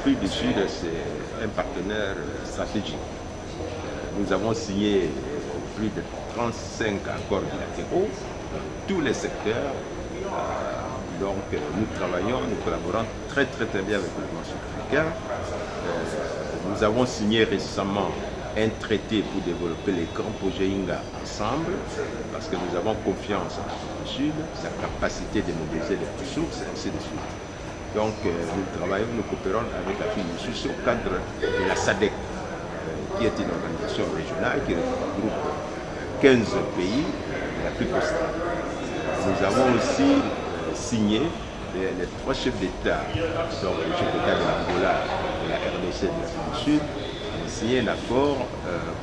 l'Afrique du Sud, c'est un partenaire stratégique. Nous avons signé plus de 35 accords bilatéraux dans tous les secteurs. Donc nous travaillons, nous collaborons très bien avec le gouvernement sud-africain. Nous avons signé récemment un traité pour développer les grands projets INGA ensemble, parce que nous avons confiance en l'Afrique du Sud, sa capacité de mobiliser les ressources, et ainsi de suite. Donc nous travaillons, nous coopérons avec l'Afrique du Sud au cadre de la SADC, qui est une organisation régionale qui regroupe 15 pays de l'Afrique australe. Nous avons aussi signé les 3 chefs d'État, donc le chef d'État de l'Angola, de la RDC et de l'Afrique du Sud, ont signé un accord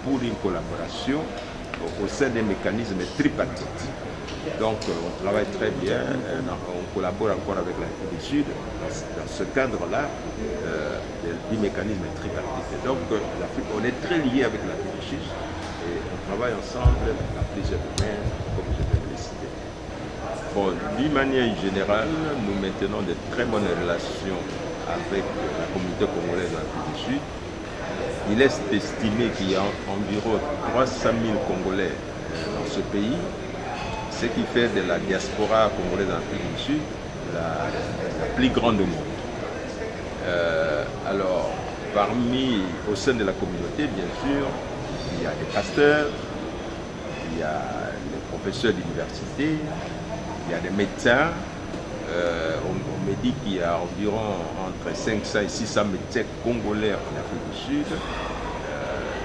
pour une collaboration au sein des mécanismes tripartites. Donc on travaille très bien, on collabore encore avec l'Afrique du Sud dans ce cadre-là du mécanisme tripartite. Donc on est très lié avec l'Afrique du Sud et on travaille ensemble dans plusieurs domaines, comme je viens de le citer. Bon, d'une manière générale, nous maintenons de très bonnes relations avec la communauté congolaise de l'Afrique du Sud. Il est estimé qu'il y a environ 300 000 Congolais dans ce pays, ce qui fait de la diaspora congolaise en Afrique du Sud la plus grande au monde. Alors, au sein de la communauté, bien sûr, il y a des pasteurs, il y a des professeurs d'université, il y a des médecins. On me dit qu'il y a environ entre 500 et 600 médecins congolais en Afrique du Sud.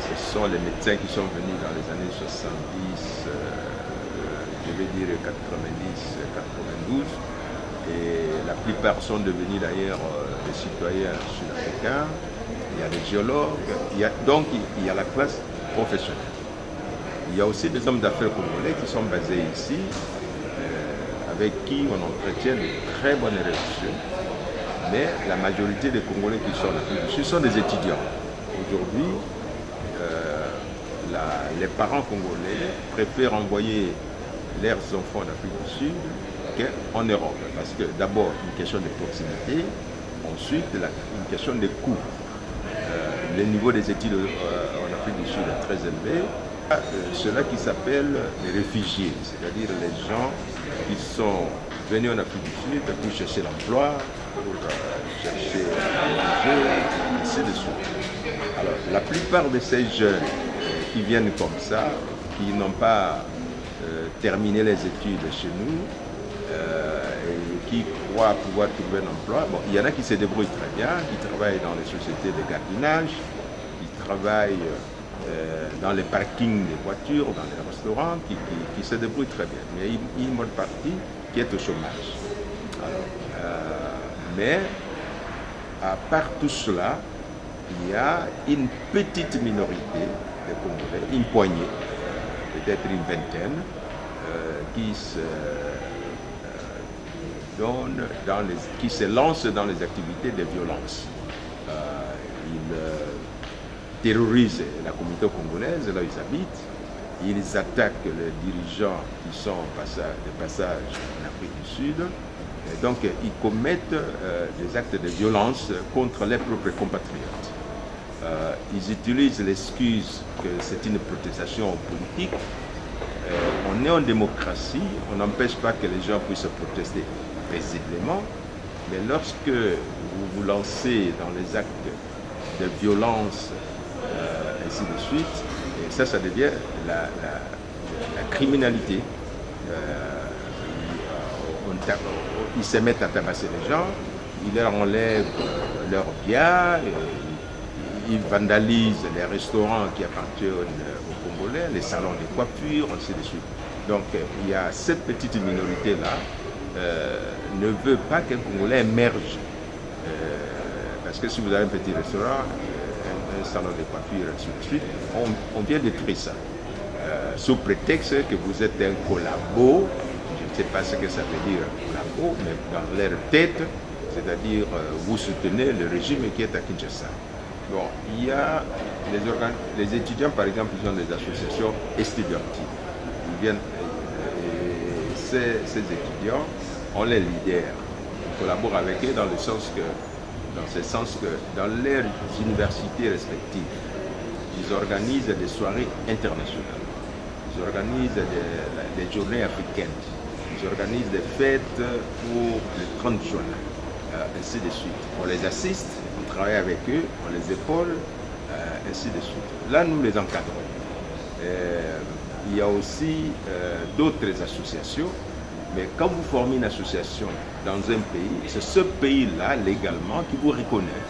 Ce sont les médecins qui sont venus dans les années 70, je vais dire 90, 92. Et la plupart sont devenus d'ailleurs des citoyens sud-africains. Il y a des géologues, donc il y a la classe professionnelle. Il y a aussi des hommes d'affaires congolais qui sont basés ici, avec qui on entretient de très bonnes relations. Mais la majorité des Congolais qui sont en Afrique du Sud sont des étudiants. Aujourd'hui, les parents congolais préfèrent envoyer leurs enfants en Afrique du Sud qu'en Europe. Parce que d'abord, une question de proximité, ensuite, une question de coûts. Le niveau des études en Afrique du Sud est très élevé. Cela qui s'appelle les réfugiés, c'est-à-dire les gens qui sont venus en Afrique du Sud pour chercher l'emploi, pour chercher à manger, ainsi de suite. Alors, la plupart de ces jeunes qui viennent comme ça, qui n'ont pas terminé les études chez nous, et qui croient pouvoir trouver un emploi, bon, il y en a qui se débrouillent très bien, qui travaillent dans les sociétés de gardiennage, qui travaillent dans les parkings des voitures, dans les restaurants, qui se débrouillent très bien. Mais il y a une bonne partie qui est au chômage. Alors, mais à part tout cela, il y a une petite minorité de Congolais, une poignée, peut-être une vingtaine, qui se lancent dans les activités de violence. Ils terrorisent la communauté congolaise, là où ils habitent. Ils attaquent les dirigeants qui sont de passage en Afrique du Sud. Et donc, ils commettent des actes de violence contre leurs propres compatriotes. Ils utilisent l'excuse que c'est une protestation politique. On est en démocratie, on n'empêche pas que les gens puissent protester paisiblement, mais lorsque vous vous lancez dans les actes de violence, ainsi de suite, et ça devient la criminalité. Ils se mettent à tabasser les gens, ils leur enlèvent leurs biens, ils vandalisent les restaurants qui appartiennent aux Congolais, les salons de coiffure, ainsi de suite. Donc il y a cette petite minorité-là ne veut pas qu'un Congolais émerge. Parce que si vous avez un petit restaurant, un salon de coiffure, ainsi de suite, on vient détruire ça. Sous prétexte que vous êtes un collabo, je ne sais pas ce que ça veut dire collabo, mais dans leur tête, c'est-à-dire vous soutenez le régime qui est à Kinshasa. Bon, il y a les étudiants, par exemple, ils ont des associations estudiantiles. Ils viennent, ces étudiants, on les leaders. On collabore avec eux dans le sens que dans ce sens que dans leurs universités respectives, ils organisent des soirées internationales, ils organisent des journées africaines, ils organisent des fêtes pour le 30 juin, ainsi de suite. On les assiste, on travaille avec eux, on les épaule, ainsi de suite. Là, nous les encadrons. Il y a aussi d'autres associations, mais quand vous formez une association dans un pays, c'est ce pays-là, légalement, qui vous reconnaît.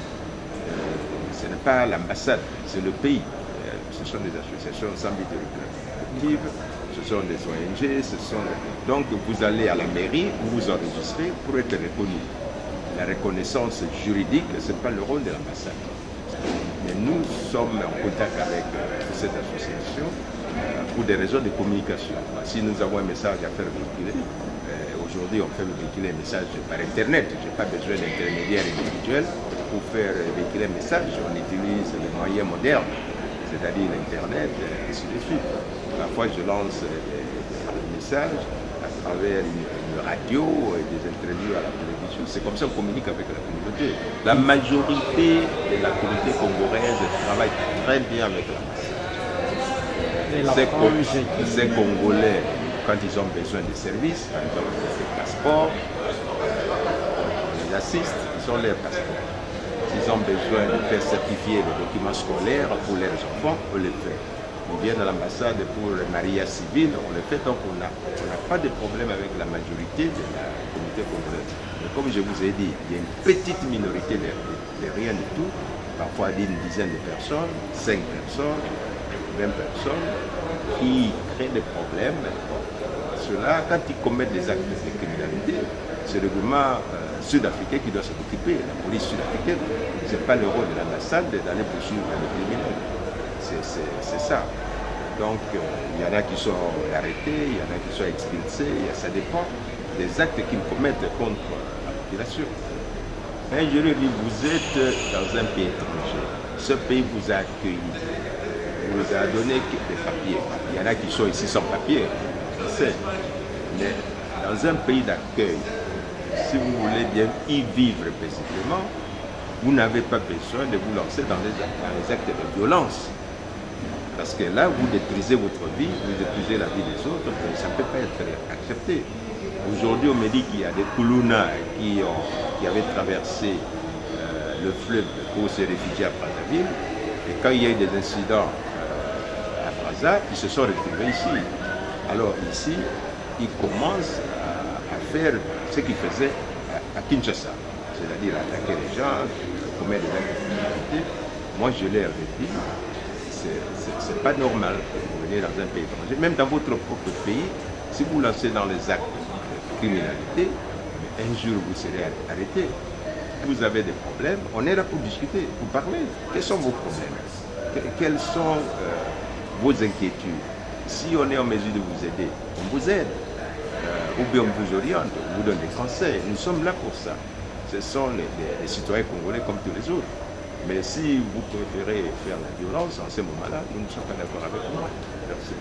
Ce n'est pas l'ambassade, c'est le pays. Ce sont des associations sans but lucratif, ce sont des ONG, donc vous allez à la mairie, vous vous enregistrez pour être reconnu. La reconnaissance juridique, ce n'est pas le rôle de l'ambassade. Mais nous sommes en contact avec cette association pour des raisons de communication. Si nous avons un message à faire véhiculer, aujourd'hui on fait véhiculer un message par Internet. Je n'ai pas besoin d'intermédiaires individuels pour faire véhiculer un message. On utilise les moyens modernes, c'est-à-dire l'Internet, et ainsi de suite. Parfois je lance des messages à travers une radio et des interviews à la télévision. C'est comme ça qu'on communique avec la communauté. La majorité de la communauté congolaise travaille très bien avec l'ambassade. Ces Congolais, quand ils ont besoin de services, par exemple des passeports, on les assiste, ils ont leurs passeports. S'ils ont besoin de faire certifier les documents scolaires pour leurs enfants, on les fait. Ils viennent à l'ambassade pour le mariage civil, on le fait, donc on n'a pas de problème avec la majorité de la communauté congolaise. Mais comme je vous ai dit, il y a une petite minorité de rien du tout, parfois d'une dizaine de personnes, 5 personnes, 20 personnes, qui créent des problèmes. Ceux-là, quand ils commettent des actes de criminalité, c'est le gouvernement sud-africain qui doit s'en occuper, la police sud-africaine. Ce n'est pas le rôle de l'ambassade d'aller poursuivre les criminels. C'est ça. Donc, il y en a qui sont arrêtés, il y en a qui sont expulsés, ça dépend des actes qu'ils commettent contre la population. Mais je leur dis, vous êtes dans un pays étranger, ce pays vous a accueilli, vous a donné des papiers. Il y en a qui sont ici sans papier, je sais. Mais dans un pays d'accueil, si vous voulez bien y vivre paisiblement, vous n'avez pas besoin de vous lancer dans les actes de violence. Parce que là, vous détruisez votre vie, vous détruisez la vie des autres, et ça ne peut pas être accepté. Aujourd'hui, on me dit qu'il y a des Koulouna qui avaient traversé le fleuve pour se réfugier à Brazzaville. Et quand il y a eu des incidents à Brazza, ils se sont retrouvés ici. Alors ici, ils commencent à faire ce qu'ils faisaient à Kinshasa. C'est-à-dire attaquer les gens, commettre des actes de criminalité. Moi, je leur dis, c'est pas normal que vous venez dans un pays étranger, même dans votre propre pays, si vous lancez dans les actes de criminalité, un jour vous serez arrêté. Vous avez des problèmes, on est là pour discuter, pour parler. Quels sont vos problèmes? Quelles sont vos inquiétudes? Si on est en mesure de vous aider, on vous aide. Ou bien on vous oriente, on vous donne des conseils. Nous sommes là pour ça. Ce sont les citoyens congolais comme tous les autres. Mais si vous préférez faire la violence, en ce moment-là, nous ne sommes pas d'accord avec moi. Merci.